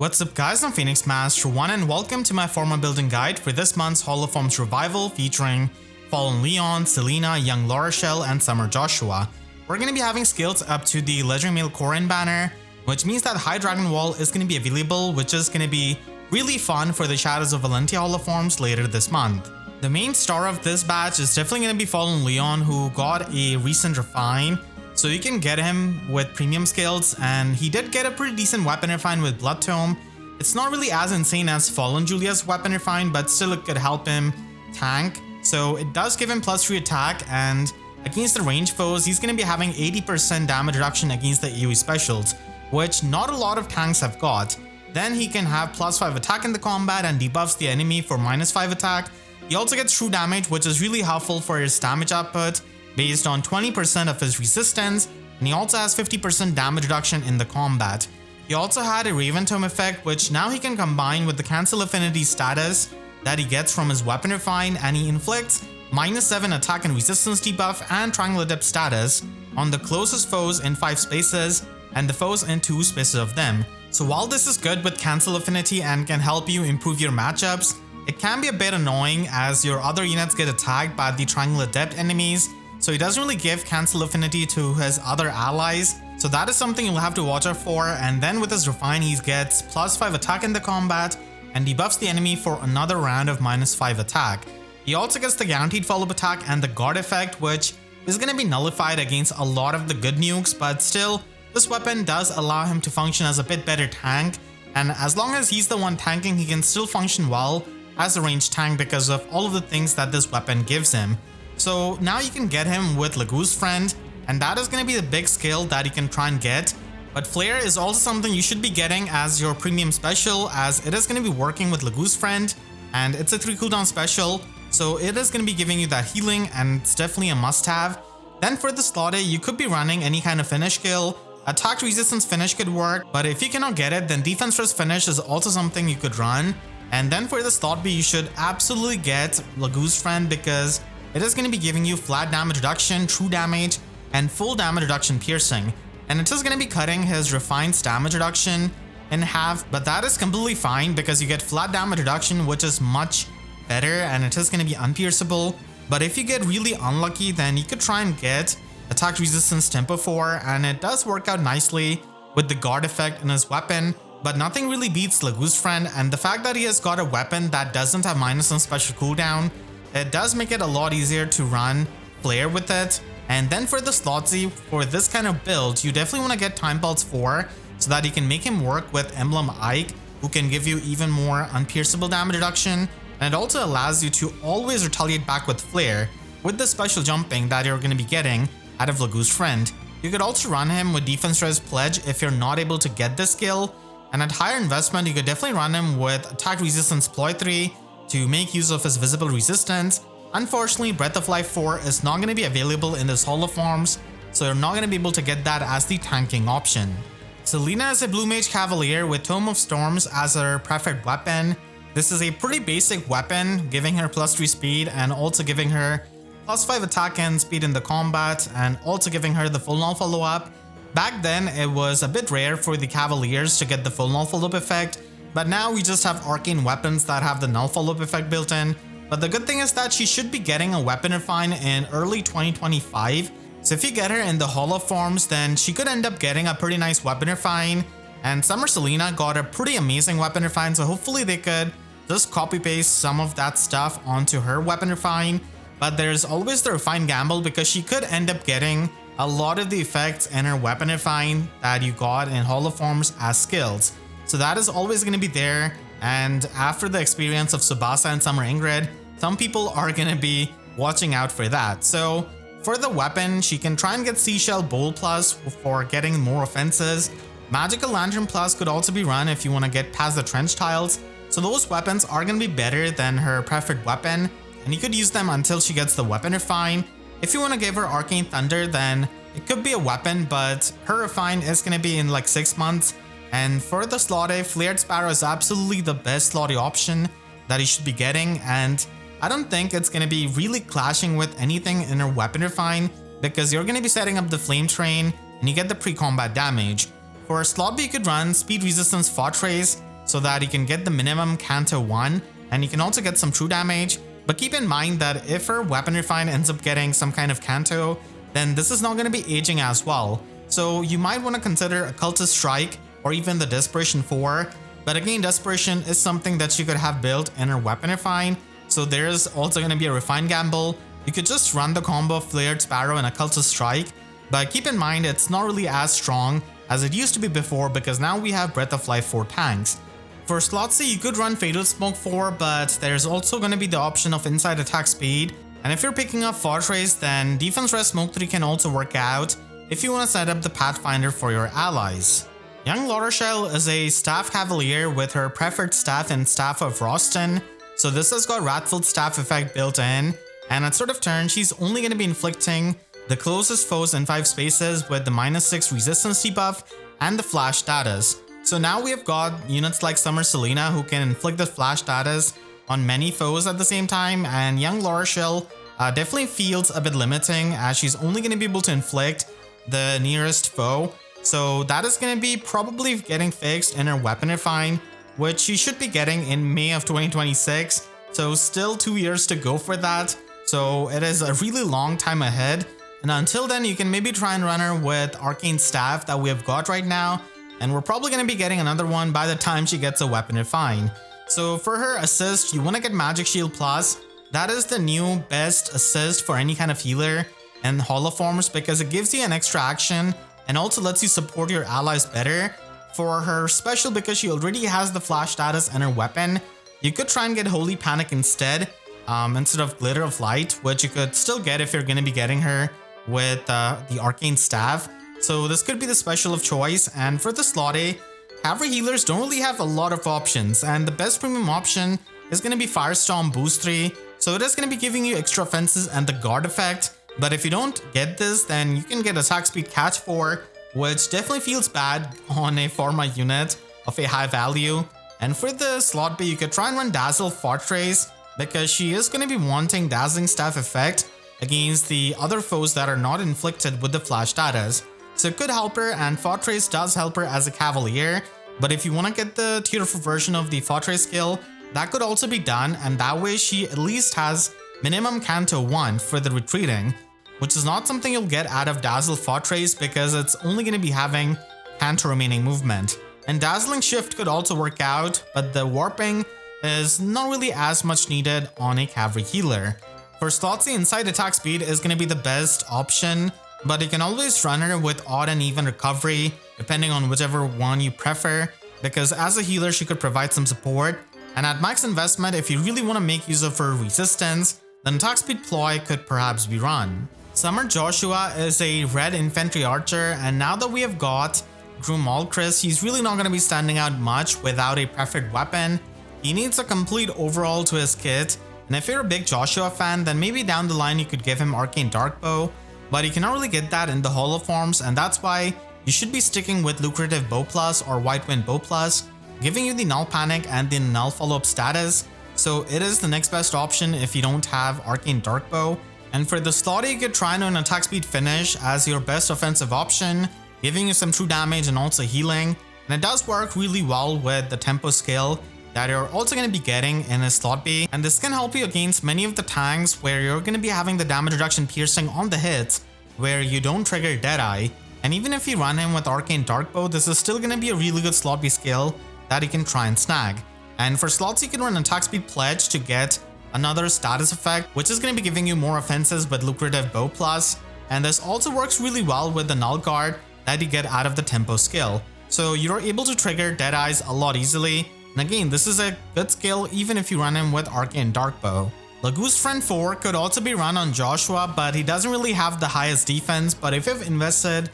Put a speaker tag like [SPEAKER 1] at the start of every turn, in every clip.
[SPEAKER 1] What's up guys, I'm Phoenix Master 1 and welcome to my Forma building guide for this month's HoF Revival featuring Fallen Lyon, Selena, Young Orchestral, and Summer Joshua. We're going to be having skills up to the Legendary Male Korin banner, which means that High Dragon Wall is going to be available, which is going to be really fun for the Shadows of Valentia holoforms later this month. The main star of this batch is definitely going to be Fallen Lyon, who got a recent refine. So you can get him with premium skills, and he did get a pretty decent weapon refine with Blood Tome. It's not really as insane as Fallen Julia's weapon refine, but still it could help him tank. So it does give him +3 attack, and against the range foes, he's going to be having 80% damage reduction against the AoE specials, which not a lot of tanks have got. Then he can have +5 attack in the combat and debuffs the enemy for -5 attack. He also gets true damage, which is really helpful for his damage output, based on 20% of his resistance, and he also has 50% damage reduction in the combat. He also had a Raven Tome effect, which now he can combine with the Cancel Affinity status that he gets from his weapon refine, and he inflicts -7 attack and resistance debuff and Triangle Adept status on the closest foes in 5 spaces and the foes in 2 spaces of them. So while this is good with Cancel Affinity and can help you improve your matchups, it can be a bit annoying as your other units get attacked by the Triangle Adept enemies. So he doesn't really give Cancel Affinity to his other allies, so that is something you'll have to watch out for. And then with his refine, he gets +5 attack in the combat and debuffs the enemy for another round of -5 attack. He also gets the guaranteed follow-up attack and the guard effect, which is going to be nullified against a lot of the good nukes, but still, this weapon does allow him to function as a bit better tank, and as long as he's the one tanking, he can still function well as a ranged tank because of all of the things that this weapon gives him. So now you can get him with Lagu's Friend, and that is going to be the big skill that you can try and get. But Flare is also something you should be getting as your premium special, as it is going to be working with Lagu's Friend, and it's a 3 cooldown special, so it is going to be giving you that healing, and it's definitely a must-have. Then for the slot A, you could be running any kind of finish skill. Attack resistance finish could work, but if you cannot get it, then defense first finish is also something you could run. And then for the slot B, you should absolutely get Lagu's Friend because it is going to be giving you flat damage reduction, true damage, and full damage reduction piercing. And it is going to be cutting his refine's damage reduction in half, but that is completely fine because you get flat damage reduction, which is much better, and it is going to be unpierceable. But if you get really unlucky, then you could try and get attack resistance tempo 4, and it does work out nicely with the guard effect in his weapon, but nothing really beats Lagu's Friend, and the fact that he has got a weapon that doesn't have -1 special cooldown, it does make it a lot easier to run Flare with it. And then for the slot Z, for this kind of build, you definitely want to get Time Pulse 4 so that you can make him work with Emblem Ike, who can give you even more unpierceable damage reduction, and it also allows you to always retaliate back with Flare with the special jumping that you're going to be getting out of Lagu's Friend. You could also run him with Defense Res Pledge if you're not able to get this skill, and at higher investment, you could definitely run him with Attack Resistance Ploy 3 to make use of his visible resistance. Unfortunately, Breath of Life 4 is not going to be available in this holoforms, so you're not going to be able to get that as the tanking option. Selena is a Blue Mage Cavalier with Tome of Storms as her preferred weapon. This is a pretty basic weapon, giving her +3 speed and also giving her +5 attack and speed in the combat, and also giving her the full null follow-up. Back then, it was a bit rare for the Cavaliers to get the full null follow-up effect, but now we just have arcane weapons that have the null follow-up effect built in. But the good thing is that she should be getting a weapon refine in early 2025. So if you get her in the holoforms, then she could end up getting a pretty nice weapon refine. And Summer Selena got a pretty amazing weapon refine, so hopefully they could just copy paste some of that stuff onto her weapon refine. But there's always the refine gamble because she could end up getting a lot of the effects in her weapon refine that you got in holoforms as skills. So that is always going to be there, and after the experience of Tsubasa and Summer Ingrid, some people are going to be watching out for that. So for the weapon, she can try and get Seashell Bowl Plus for getting more offenses. Magical Lantern Plus could also be run if you want to get past the trench tiles. So those weapons are going to be better than her preferred weapon, and you could use them until she gets the weapon refine. If you want to give her Arcane Thunder, then it could be a weapon, but her refine is going to be in like 6 months. And for the slot A, Flared Sparrow is absolutely the best slot A option that you should be getting, and I don't think it's going to be really clashing with anything in her weapon refine because you're going to be setting up the Flame Train and you get the pre-combat damage. For slot B, you could run Speed Resistance Fortress so that you can get the minimum Canto 1 and you can also get some true damage. But keep in mind that if her Weapon Refine ends up getting some kind of Canto, then this is not going to be aging as well. So you might want to consider Occultist Strike or even the Desperation 4. But again, Desperation is something that you could have built in her Weapon Refine. So there's also going to be a Refine gamble. You could just run the combo of Flared Sparrow and Occultist Strike. But keep in mind, it's not really as strong as it used to be before because now we have Breath of Life 4 tanks. For slot C, you could run Fatal Smoke 4, but there's also going to be the option of Inside Attack Speed. And if you're picking up Fortress, then Defense Res Smoke 3 can also work out if you want to set up the Pathfinder for your allies. Young Laurashell is a Staff Cavalier with her preferred staff and Staff of Roston. So this has got Wrathful Staff effect built in, and at start of turn, she's only going to be inflicting the closest foes in 5 spaces with the -6 resistance debuff and the flash status. So now we have got units like Summer Selena who can inflict the flash status on many foes at the same time, and young Laurashell definitely feels a bit limiting as she's only going to be able to inflict the nearest foe. So that is going to be probably getting fixed in her Weapon Refine, which she should be getting in May of 2026. So still 2 years to go for that. So it is a really long time ahead. And until then, you can maybe try and run her with Arcane Staff that we have got right now. And we're probably going to be getting another one by the time she gets a Weapon Refine. So for her assist, you want to get Magic Shield Plus. That is the new best assist for any kind of healer in holoforms because it gives you an extra action and also lets you support your allies better. For her special, because she already has the flash status and her weapon, you could try and get Holy Panic instead of Glitter of Light, which you could still get if you're going to be getting her with the Arcane Staff. So this could be the special of choice. And for the slot A, Cavalry healers don't really have a lot of options, and the best premium option is going to be Firestorm Boost 3. So it is going to be giving you extra offenses and the guard effect. But if you don't get this, then you can get Attack Speed Catch 4, which definitely feels bad on a Forma unit of a high value. And for the slot B, you could try and run Dazzle Fortress because she is going to be wanting Dazzling Staff effect against the other foes that are not inflicted with the flash status. So it could help her, and Fortress does help her as a Cavalier. But if you want to get the tier 4 version of the Fortress skill, that could also be done, and that way she at least has minimum Canto 1 for the retreating, which is not something you'll get out of Dazzle Fortress because it's only going to be having Canto remaining movement. And Dazzling Shift could also work out, but the warping is not really as much needed on a Cavalry healer. For slot C, Inside Attack Speed is going to be the best option, but you can always run her with Odd and Even Recovery, depending on whichever one you prefer, because as a healer she could provide some support, and at max investment, if you really want to make use of her resistance, then Attack Speed Ploy could perhaps be run. Summer Joshua is a red infantry archer, and now that we have got Groom Malchris, he's really not going to be standing out much without a preferred weapon. He needs a complete overhaul to his kit, and if you're a big Joshua fan, then maybe down the line you could give him Arcane Darkbow, but you cannot really get that in the holoforms, and that's why you should be sticking with Lucrative Bow Plus or White Wind Bow Plus, giving you the Null Panic and the Null Follow-Up status. So it is the next best option if you don't have Arcane Darkbow. And for the slot, you could try and an Attack Speed Finish as your best offensive option, giving you some true damage and also healing. And it does work really well with the Tempo skill that you're also going to be getting in a slot B. And this can help you against many of the tanks where you're going to be having the damage reduction piercing on the hits where you don't trigger Deadeye. And even if you run him with Arcane Darkbow, this is still going to be a really good slot B skill that you can try and snag. And for slots, you can run Attack Speed Pledge to get another status effect, which is going to be giving you more offenses with Lucrative Bow Plus. And this also works really well with the Null Guard that you get out of the Tempo skill. So you're able to trigger Deadeyes a lot easily. And again, this is a good skill even if you run him with Arcane Darkbow. Lagoose Friend 4 could also be run on Joshua, but he doesn't really have the highest defense. But if you've invested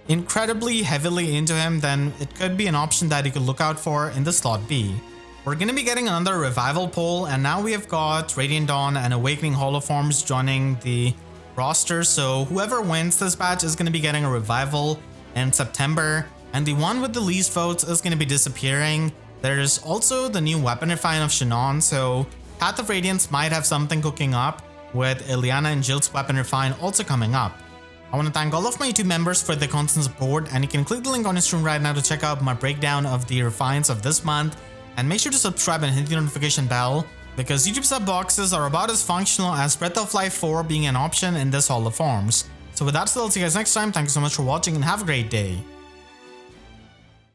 [SPEAKER 1] incredibly heavily into him, then it could be an option that you could look out for in the slot B. We're going to be getting another Revival poll, and now we have got Radiant Dawn and Awakening Holoforms joining the roster. So whoever wins this batch is going to be getting a Revival in September, and the one with the least votes is going to be disappearing. There's also the new Weapon Refine of Shannon, so Path of Radiance might have something cooking up with Ileana and Jill's Weapon Refine also coming up. I want to thank all of my YouTube members for their constant support, and you can click the link on your screen right now to check out my breakdown of the refines of this month. And make sure to subscribe and hit the notification bell, because YouTube sub boxes are about as functional as Breath of Life 4 being an option in this Hall of Forms. So with that said, I'll see you guys next time. Thank you so much for watching and have a great day.